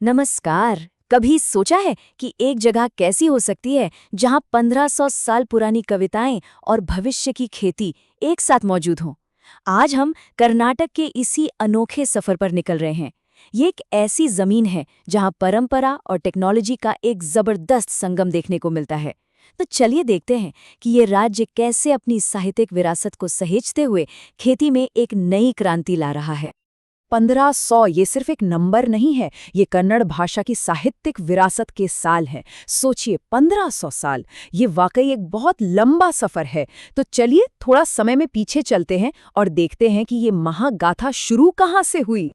नमस्कार। कभी सोचा है कि एक जगह कैसी हो सकती है जहां 1500 साल पुरानी कविताएं और भविष्य की खेती एक साथ मौजूद हों? आज हम कर्नाटक के इसी अनोखे सफर पर निकल रहे हैं। ये एक ऐसी जमीन है जहां परंपरा और टेक्नोलॉजी का एक जबरदस्त संगम देखने को मिलता है। तो चलिए देखते हैं कि ये राज्य कैसे अपनी साहित्यिक विरासत को सहेजते हुए खेती में एक नई क्रांति ला रहा है। 1500 ये सिर्फ एक नंबर नहीं है, ये कन्नड़ भाषा की साहित्यिक विरासत के साल हैं। सोचिए 1500 साल, ये वाकई एक बहुत लंबा सफर है। तो चलिए थोड़ा समय में पीछे चलते हैं और देखते हैं कि ये महागाथा शुरू कहाँ से हुई।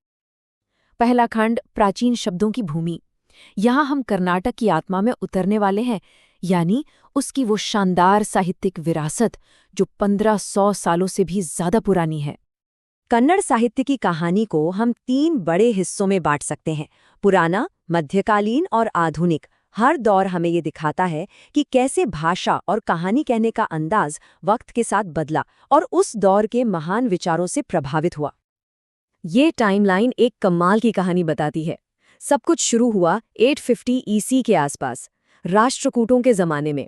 पहला खंड, प्राचीन शब्दों की भूमि। यहाँ हम कर्नाटक की आत्मा में उतरने वाले हैं, यानी उसकी वो शानदार साहित्यिक विरासत जो 1500 सालों से भी ज्यादा पुरानी है। कन्नड़ साहित्य की कहानी को हम 3 बड़े हिस्सों में बांट सकते हैं, पुराना, मध्यकालीन और आधुनिक। हर दौर हमें ये दिखाता है कि कैसे भाषा और कहानी कहने का अंदाज वक्त के साथ बदला और उस दौर के महान विचारों से प्रभावित हुआ। ये टाइमलाइन एक कमाल की कहानी बताती है। सब कुछ शुरू हुआ 850 ईसी के आसपास, राष्ट्रकूटों के जमाने में।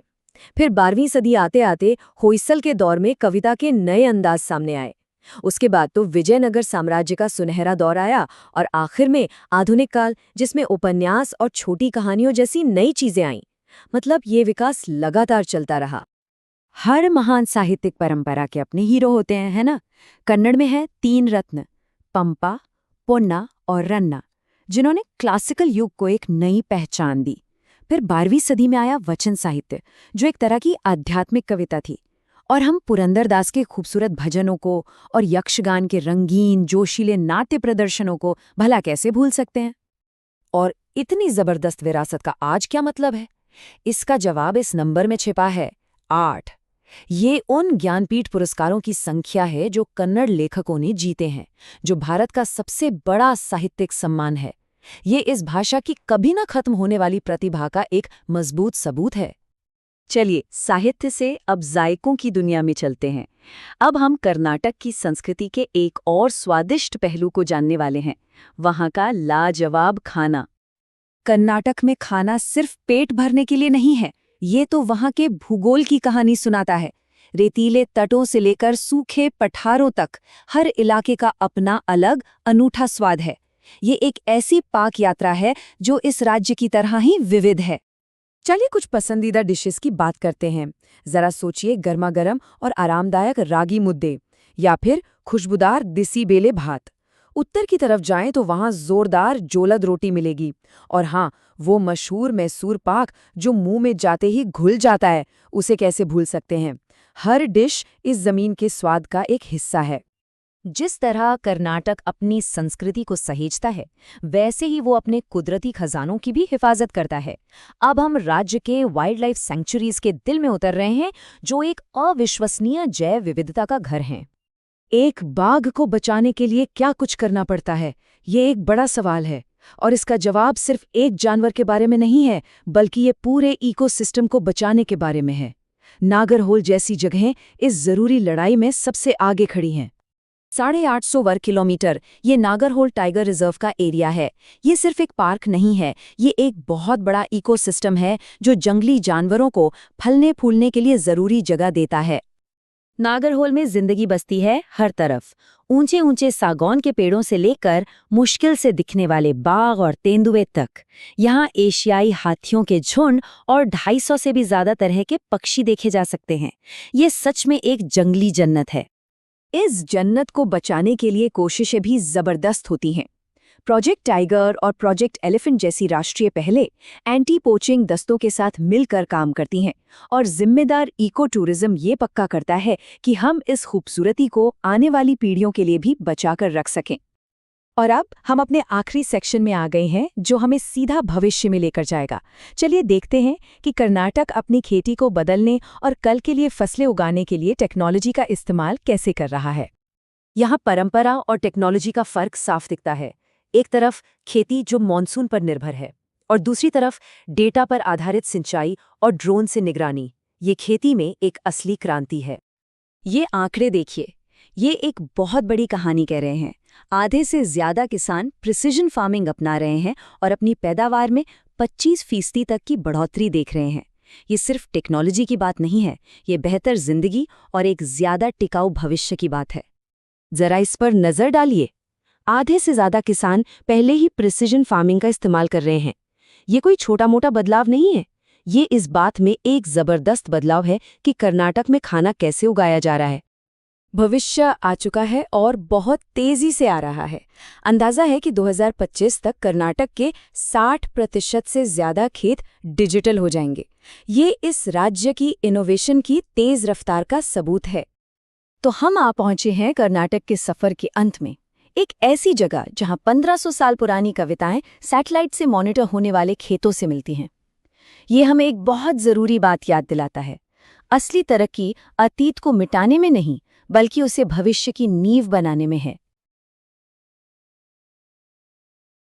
फिर 12वीं सदी आते आते होयसल के दौर में कविता के नए अंदाज सामने आए। उसके बाद तो विजयनगर साम्राज्य का सुनहरा दौर आया और आखिर में आधुनिक काल, जिसमें उपन्यास और छोटी कहानियों जैसी नई चीजें आईं। मतलब ये विकास लगातार चलता रहा। हर महान साहित्यिक परंपरा के अपने हीरो होते हैं, है ना? कन्नड़ में है 3 रत्न, पंपा, पोन्ना और रन्ना, जिन्होंने क्लासिकल युग को एक नई पहचान दी। फिर 12वीं सदी में आया वचन साहित्य, जो एक तरह की आध्यात्मिक कविता थी। और हम पुरंदरदास के खूबसूरत भजनों को और यक्षगान के रंगीन जोशीले नाट्य प्रदर्शनों को भला कैसे भूल सकते हैं? और इतनी जबरदस्त विरासत का आज क्या मतलब है? इसका जवाब इस नंबर में छिपा है, 8। ये उन ज्ञानपीठ पुरस्कारों की संख्या है जो कन्नड़ लेखकों ने जीते हैं, जो भारत का सबसे बड़ा साहित्यिक सम्मान है। ये इस भाषा की कभी न खत्म होने वाली प्रतिभा का एक मजबूत सबूत है। चलिए साहित्य से अब जायकों की दुनिया में चलते हैं। अब हम कर्नाटक की संस्कृति के एक और स्वादिष्ट पहलू को जानने वाले हैं, वहाँ का लाजवाब खाना। कर्नाटक में खाना सिर्फ पेट भरने के लिए नहीं है, ये तो वहाँ के भूगोल की कहानी सुनाता है। रेतीले तटों से लेकर सूखे पठारों तक, हर इलाके का अपना अलग अनूठा स्वाद है। ये एक ऐसी पाक यात्रा है जो इस राज्य की तरह ही विविध है। चलिए कुछ पसंदीदा डिशेस की बात करते हैं। जरा सोचिए, गर्मा गर्म और आरामदायक रागी मुद्दे या फिर खुशबूदार दिसी बेले भात। उत्तर की तरफ जाएं तो वहां जोरदार जोलद रोटी मिलेगी। और हाँ, वो मशहूर मैसूर पाक जो मुंह में जाते ही घुल जाता है, उसे कैसे भूल सकते हैं। हर डिश इस जमीन के स्वाद का एक हिस्सा है। जिस तरह कर्नाटक अपनी संस्कृति को सहेजता है, वैसे ही वो अपने कुदरती खजानों की भी हिफाजत करता है। अब हम राज्य के वाइल्ड लाइफ सेंचुरीज के दिल में उतर रहे हैं, जो एक अविश्वसनीय जैव विविधता का घर हैं। एक बाघ को बचाने के लिए क्या कुछ करना पड़ता है, ये एक बड़ा सवाल है। और इसका जवाब सिर्फ एक जानवर के बारे में नहीं है, बल्कि ये पूरे इकोसिस्टम को बचाने के बारे में है। नागरहोल जैसी जगहें इस जरूरी लड़ाई में सबसे आगे खड़ी हैं। 850 वर्ग किलोमीटर ये नागरहोल टाइगर रिजर्व का एरिया है। ये सिर्फ एक पार्क नहीं है, ये एक बहुत बड़ा इकोसिस्टम है जो जंगली जानवरों को फलने फूलने के लिए जरूरी जगह देता है। नागरहोल में जिंदगी बसती है हर तरफ। ऊंचे ऊंचे सागौन के पेड़ों से लेकर मुश्किल से दिखने वाले बाघ और तेंदुए तक। यहाँ एशियाई हाथियों के झुंड और 250 से भी ज्यादा तरह के पक्षी देखे जा सकते हैं। ये सच में एक जंगली जन्नत है। इस जन्नत को बचाने के लिए कोशिशें भी जबरदस्त होती हैं। प्रोजेक्ट टाइगर और प्रोजेक्ट एलिफेंट जैसी राष्ट्रीय पहले एंटी पोचिंग दस्तों के साथ मिलकर काम करती हैं और जिम्मेदार इको टूरिज्म ये पक्का करता है कि हम इस खूबसूरती को आने वाली पीढ़ियों के लिए भी बचाकर रख सकें। और अब हम अपने आखिरी सेक्शन में आ गए हैं, जो हमें सीधा भविष्य में लेकर जाएगा। चलिए देखते हैं कि कर्नाटक अपनी खेती को बदलने और कल के लिए फसलें उगाने के लिए टेक्नोलॉजी का इस्तेमाल कैसे कर रहा है। यहाँ परंपरा और टेक्नोलॉजी का फर्क साफ दिखता है। एक तरफ खेती जो मॉनसून पर निर्भर है और दूसरी तरफ डेटा पर आधारित सिंचाई और ड्रोन से निगरानी। ये खेती में एक असली क्रांति है। ये आंकड़े देखिए, ये एक बहुत बड़ी कहानी कह रहे हैं। आधे से ज्यादा किसान प्रिसिजन फार्मिंग अपना रहे हैं और अपनी पैदावार में 25% तक की बढ़ोतरी देख रहे हैं। ये सिर्फ टेक्नोलॉजी की बात नहीं है, ये बेहतर जिंदगी और एक ज्यादा टिकाऊ भविष्य की बात है। जरा इस पर नजर डालिए। आधे से ज्यादा किसान पहले ही प्रिसिजन फार्मिंग का इस्तेमाल कर रहे हैं। ये कोई छोटा मोटा बदलाव नहीं है, ये इस बात में एक जबरदस्त बदलाव है कि कर्नाटक में खाना कैसे उगाया जा रहा है। भविष्य आ चुका है और बहुत तेजी से आ रहा है। अंदाजा है कि 2025 तक कर्नाटक के 60% से ज्यादा खेत डिजिटल हो जाएंगे। ये इस राज्य की इनोवेशन की तेज रफ्तार का सबूत है। तो हम आ पहुंचे हैं कर्नाटक के सफर के अंत में, एक ऐसी जगह जहां 1500 साल पुरानी कविताएं सैटेलाइट से मॉनिटर होने वाले खेतों से मिलती हैं। ये हमें एक बहुत जरूरी बात याद दिलाता है। असली तरक्की अतीत को मिटाने में नहीं, बल्कि उसे भविष्य की नींव बनाने में है।